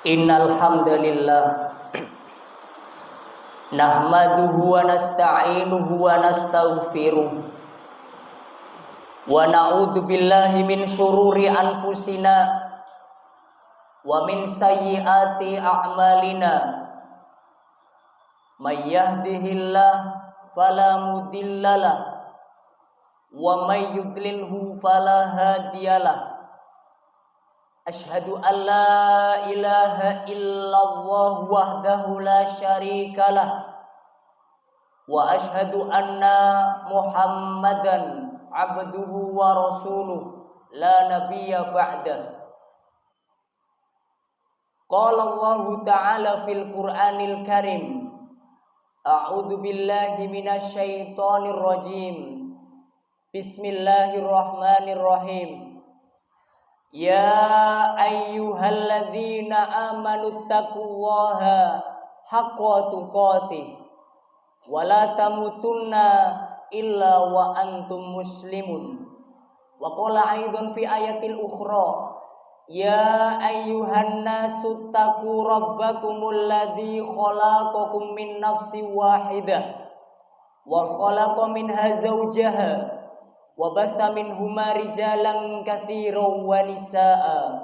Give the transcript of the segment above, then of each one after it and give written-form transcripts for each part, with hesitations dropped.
Innal hamdalillah nahmaduhu wa nasta'inuhu wa nastaghfiruh wa na'udzu billahi min syururi anfusina wa min sayyiati a'malina may yahdihillah fala mudhillalah wa may yudlilhu fala hadiyalah. Asyhadu an la ilaha illallah wahdahu la syarikalah wa asyhadu anna Muhammadan abduhu wa rasuluh la nabiyya ba'dah. Qala Allah ta'ala fil Qur'anil Karim, a'udzu billahi minasy syaithanir rajim. Bismillahirrahmanirrahim. Ya ayyuhalladzina amanu taqullaha haqqa tuqatih wa la tamutunna illa wa antum muslimun. Wa qala aidan fi ayatil ukhra, ya ayyuhan nasu taqu rabbakumul ladzi khalaqakum min nafsin wahidah wa khalaqa minha zawjaha wa batha minhuma rijalan katsiran wa nisaa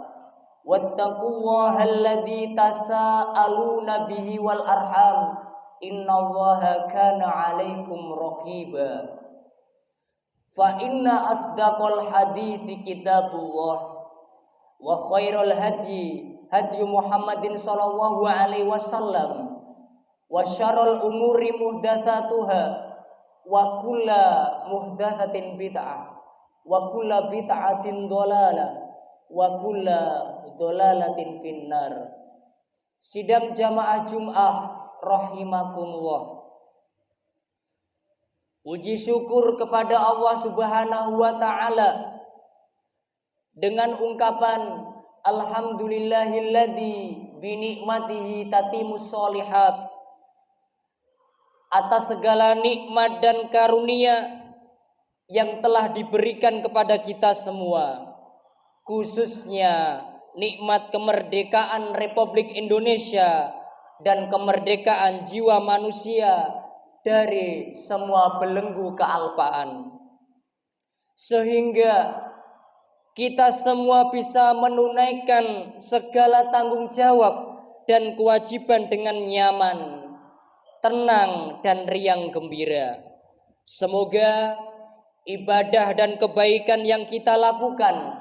wattaqullaha alladzi tasaaluna bihi wal arham innallaha kana 'alaikum raqiba. Fa inna asdaqal hadithi kitabullah wa khairul hadi Muhammadin sallallahu alaihi wasallam wa syarrul umuri muhdatsatuha wa kulla muhdatsatin bid'ah wa kulla bid'atin dhalalah wa kulla dhalalatin finnar. Sidang jamaah Jum'ah rahimakumullah. Puji syukur kepada Allah Subhanahu wa taala dengan ungkapan alhamdulillahilladzi bi ni'matihi tatimus sholihat, atas segala nikmat dan karunia yang telah diberikan kepada kita semua, khususnya nikmat kemerdekaan Republik Indonesia dan kemerdekaan jiwa manusia dari semua belenggu kealpaan, sehingga kita semua bisa menunaikan segala tanggung jawab dan kewajiban dengan nyaman, tenang dan riang gembira. Semoga ibadah dan kebaikan yang kita lakukan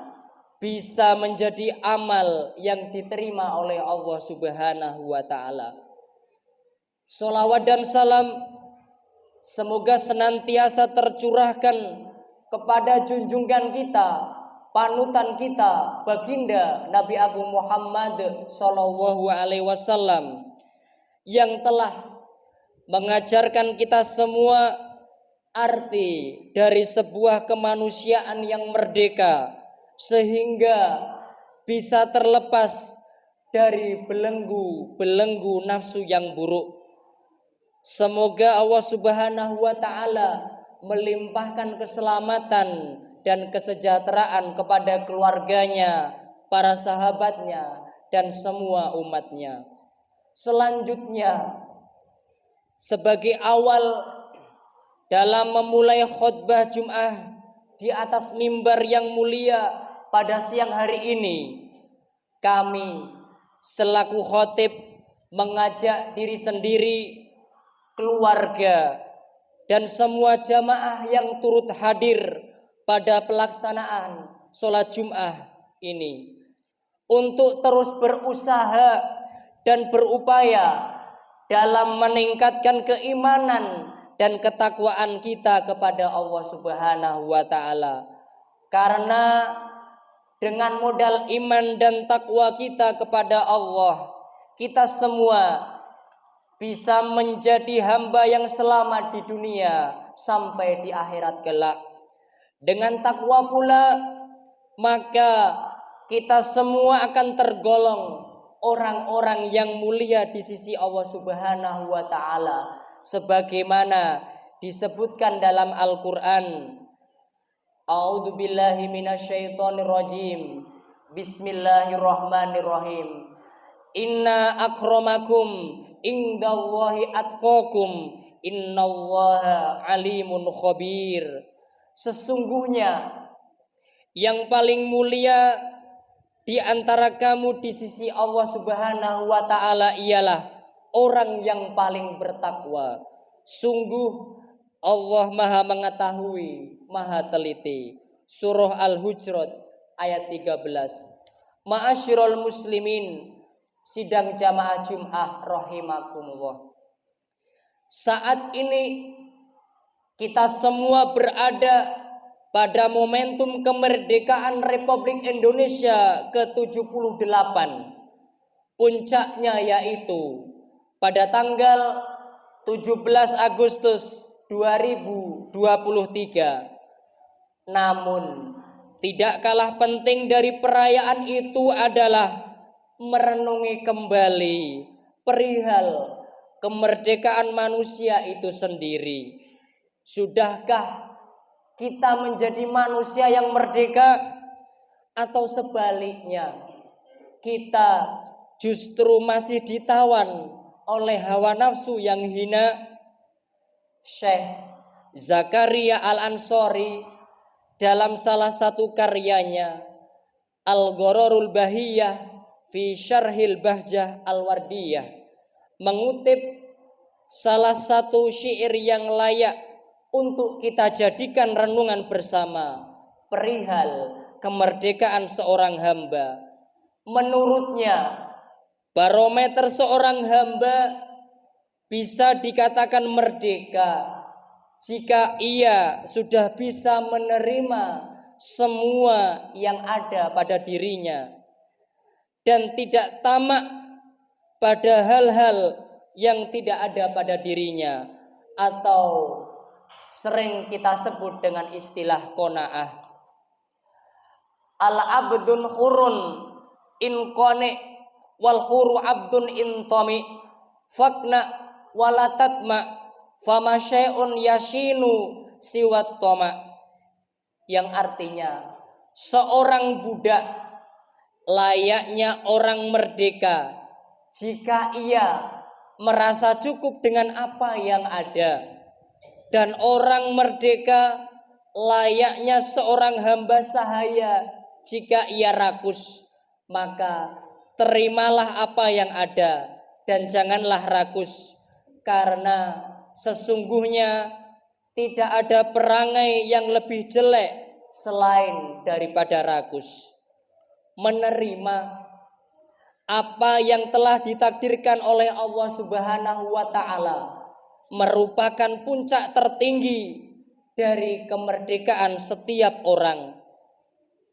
bisa menjadi amal yang diterima oleh Allah Subhanahu wa taala. Sholawat dan salam semoga senantiasa tercurahkan kepada junjungan kita, panutan kita, baginda Nabi Agung Muhammad sallallahu alaihi wasallam, yang telah mengajarkan kita semua arti dari sebuah kemanusiaan yang merdeka, sehingga bisa terlepas dari belenggu nafsu yang buruk. Semoga Allah Subhanahu wa taala melimpahkan keselamatan dan kesejahteraan kepada keluarganya, para sahabatnya, dan semua umatnya. Selanjutnya, sebagai awal dalam memulai khutbah Jum'ah di atas mimbar yang mulia pada siang hari ini, kami selaku khotib mengajak diri sendiri, keluarga, dan semua jamaah yang turut hadir pada pelaksanaan sholat Jum'ah ini untuk terus berusaha dan berupaya dalam meningkatkan keimanan dan ketakwaan kita kepada Allah Subhanahu wa taala. Karena dengan modal iman dan takwa kita kepada Allah, kita semua bisa menjadi hamba yang selamat di dunia sampai di akhirat kelak. Dengan takwa pula, maka kita semua akan tergolong orang-orang yang mulia di sisi Allah Subhanahu wa taala, sebagaimana disebutkan dalam Al-Qur'an. A'udzu billahi minasyaitonir rajim. Bismillahirrahmanirrahim. Inna akramakum indallahi atqakum innallaha alimun khabir. Sesungguhnya yang paling mulia di antara kamu di sisi Allah Subhanahu wa taala ialah orang yang paling bertakwa. Sungguh Allah Maha mengetahui, Maha teliti. Surah Al-Hujurat ayat 13. Ma'asyiral muslimin, sidang jamaah Jum'ah rahimakumullah. Saat ini kita semua berada pada momentum kemerdekaan Republik Indonesia ke-78. Puncaknya yaitu pada tanggal 17 Agustus 2023. Namun tidak kalah penting dari perayaan itu adalah merenungi kembali perihal kemerdekaan manusia itu sendiri. Sudahkah kita menjadi manusia yang merdeka, atau sebaliknya kita justru masih ditawan oleh hawa nafsu yang hina? Syekh Zakaria Al-Ansori dalam salah satu karyanya Al-Ghororul Bahiyah fi Syarhil Bahjah Al-Wardiyah mengutip salah satu syair yang layak untuk kita jadikan renungan bersama perihal kemerdekaan seorang hamba. Menurutnya, barometer seorang hamba bisa dikatakan merdeka jika ia sudah bisa menerima semua yang ada pada dirinya dan tidak tamak pada hal-hal yang tidak ada pada dirinya, atau sering kita sebut dengan istilah qanaah. Al-abdun hurun in qani wal huru abdun in tami fakna walatatma fama syai'un yashinu siwat tama. Yang artinya seorang budak layaknya orang merdeka jika ia merasa cukup dengan apa yang ada, dan orang merdeka layaknya seorang hamba sahaya jika ia rakus. Maka terimalah apa yang ada dan janganlah rakus, karena sesungguhnya tidak ada perangai yang lebih jelek selain daripada rakus. Menerima apa yang telah ditakdirkan oleh Allah Subhanahu wa taala merupakan puncak tertinggi dari kemerdekaan setiap orang.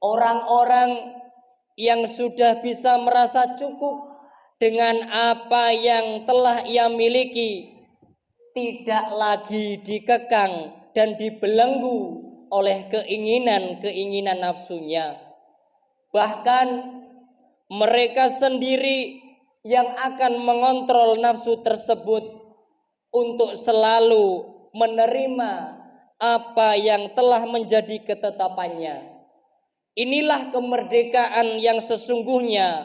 Orang-orang yang sudah bisa merasa cukup dengan apa yang telah ia miliki tidak lagi dikekang dan dibelenggu oleh keinginan-keinginan nafsunya. Bahkan mereka sendiri yang akan mengontrol nafsu tersebut untuk selalu menerima apa yang telah menjadi ketetapannya. Inilah kemerdekaan yang sesungguhnya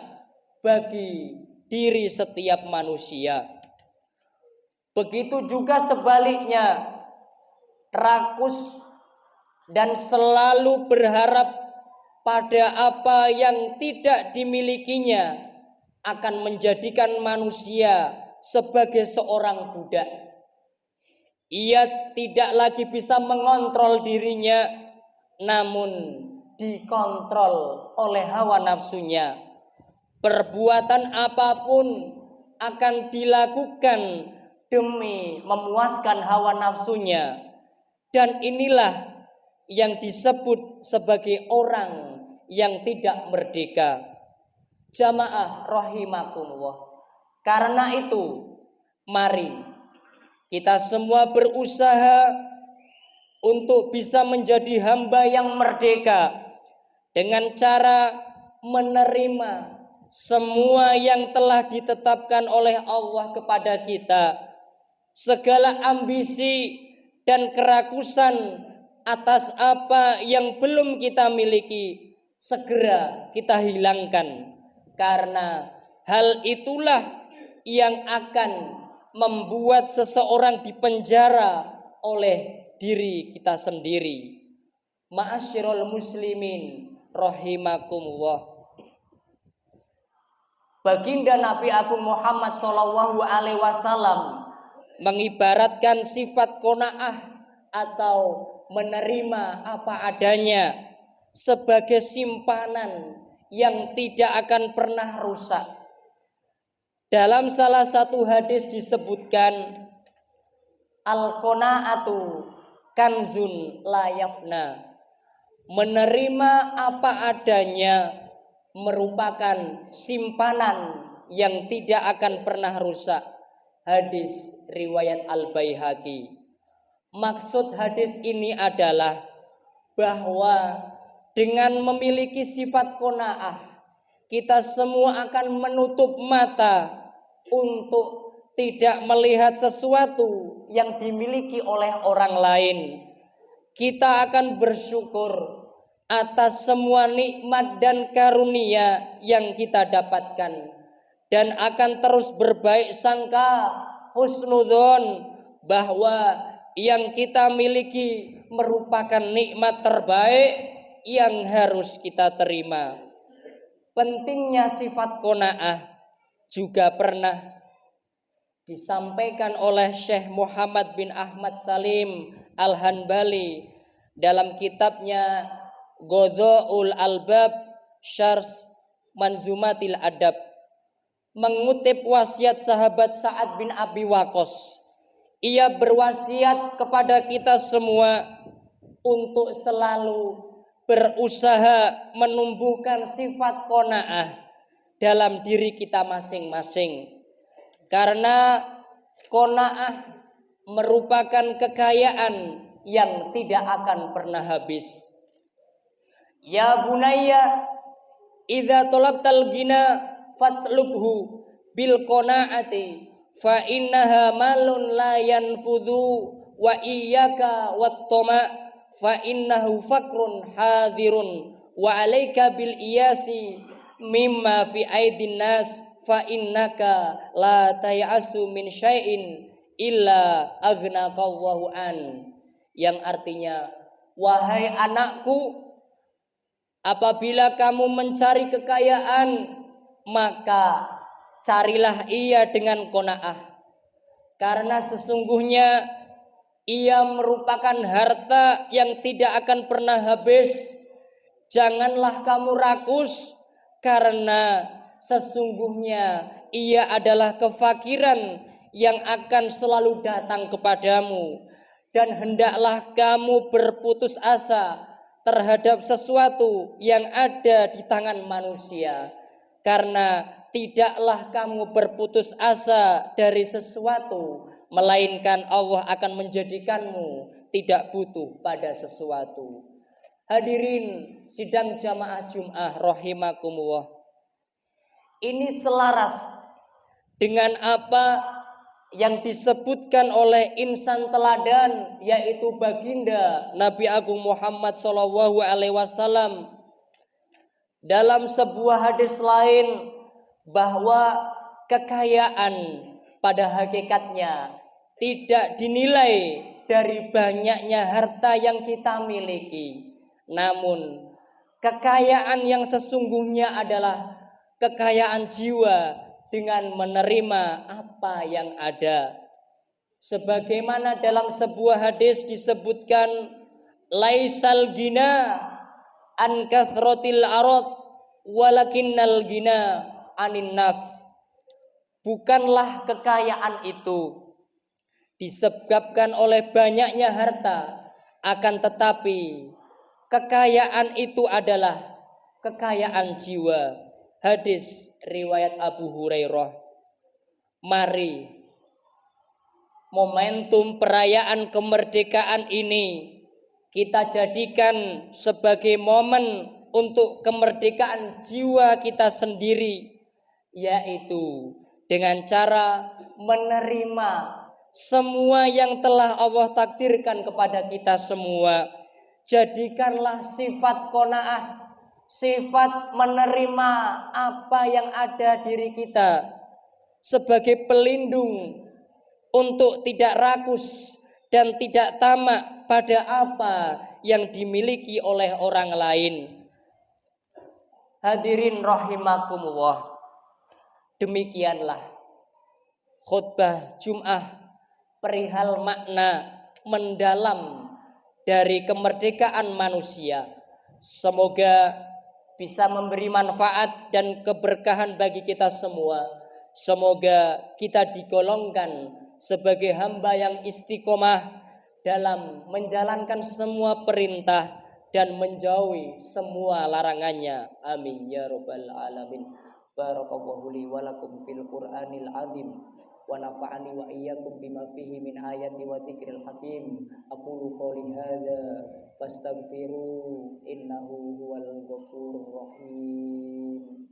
bagi diri setiap manusia. Begitu juga sebaliknya, rakus dan selalu berharap pada apa yang tidak dimilikinya akan menjadikan manusia sebagai seorang budak. Ia tidak lagi bisa mengontrol dirinya, namun dikontrol oleh hawa nafsunya. Perbuatan apapun akan dilakukan demi memuaskan hawa nafsunya, dan inilah yang disebut sebagai orang yang tidak merdeka. Jamaah rahimakumullah. Karena itu, mari kita semua berusaha untuk bisa menjadi hamba yang merdeka dengan cara menerima semua yang telah ditetapkan oleh Allah kepada kita. Segala ambisi dan kerakusan atas apa yang belum kita miliki segera kita hilangkan, karena Hal itulah yang akan membuat seseorang dipenjara oleh diri kita sendiri. Ma'asyiral muslimin rahimakumullah. Baginda Nabi Agung Muhammad Shallallahu Alaihi Wasallam mengibaratkan sifat qanaah atau menerima apa adanya sebagai simpanan yang tidak akan pernah rusak. Dalam salah satu hadis disebutkan al-qanaatu kanzun la yafna. Menerima apa adanya merupakan simpanan yang tidak akan pernah rusak. Hadis riwayat Al-Baihaqi. Maksud hadis ini adalah bahwa dengan memiliki sifat qanaah, kita semua akan menutup mata untuk tidak melihat sesuatu yang dimiliki oleh orang lain. Kita akan bersyukur atas semua nikmat dan karunia yang kita dapatkan, dan akan terus berbaik sangka, husnudzon, bahwa yang kita miliki merupakan nikmat terbaik yang harus kita terima. Pentingnya sifat qanaah juga pernah disampaikan oleh Syekh Muhammad bin Ahmad Salim Al-Hanbali dalam kitabnya Ghadha'ul Albab Syarh Manzumatil Adab, mengutip wasiat sahabat Sa'ad bin Abi Waqqas. Ia berwasiat kepada kita semua untuk selalu berusaha menumbuhkan sifat qanaah dalam diri kita masing-masing, karena qanaah merupakan kekayaan yang tidak akan pernah habis. Ya bunayya, idza talabtal ghina fatlubhu bil qanaati fa innaha malun la yanfudhu wa iyyaka wat-tama fa innahu fakrun hadirun wa alayka bil iyasi mimma fi aidin nas fa innaka la tayasu min syai'in illa aghnaqallahu an. Yang artinya, wahai anakku, apabila kamu mencari kekayaan, maka carilah ia dengan qanaah, karena sesungguhnya ia merupakan harta yang tidak akan pernah habis. Janganlah kamu rakus, karena sesungguhnya ia adalah kefakiran yang akan selalu datang kepadamu. Dan hendaklah kamu berputus asa terhadap sesuatu yang ada di tangan manusia, karena tidaklah kamu berputus asa dari sesuatu, melainkan Allah akan menjadikanmu tidak butuh pada sesuatu. Hadirin sidang jamaah Jum'ah rahimakumullah, ini selaras dengan apa yang disebutkan oleh insan teladan, yaitu baginda Nabi Agung Muhammad Shallallahu Alaihi Wasallam dalam sebuah hadis lain, bahwa kekayaan pada hakikatnya tidak dinilai dari banyaknya harta yang kita miliki, namun kekayaan yang sesungguhnya adalah kekayaan jiwa dengan menerima apa yang ada. Sebagaimana dalam sebuah hadis disebutkan, laisal gina an kathrotil arad walakinnal gina anin nafs. Bukanlah kekayaan itu disebabkan oleh banyaknya harta, akan tetapi kekayaan itu adalah kekayaan jiwa. Hadis riwayat Abu Hurairah. Mari momentum perayaan kemerdekaan ini kita jadikan sebagai momen untuk kemerdekaan jiwa kita sendiri, yaitu dengan cara menerima semua yang telah Allah takdirkan kepada kita semua. Jadikanlah sifat qanaah sifat menerima apa yang ada diri kita sebagai pelindung untuk tidak rakus dan tidak tamak pada apa yang dimiliki oleh orang lain. Hadirin rahimakumullah, demikianlah khutbah Jum'ah perihal makna mendalam dari kemerdekaan manusia. Semoga bisa memberi manfaat dan keberkahan bagi kita semua. Semoga kita digolongkan sebagai hamba yang istiqomah dalam menjalankan semua perintah dan menjauhi semua larangannya. Amin ya rabbal alamin. Barakallahu li wa lakum fil Qur'anil azim wa nafa'ani wa iyyakum bima fihi min ayati wa dzikril hakim. Aqulu qouli hadza fastaghfiru innahu huwal ghafurur rahim.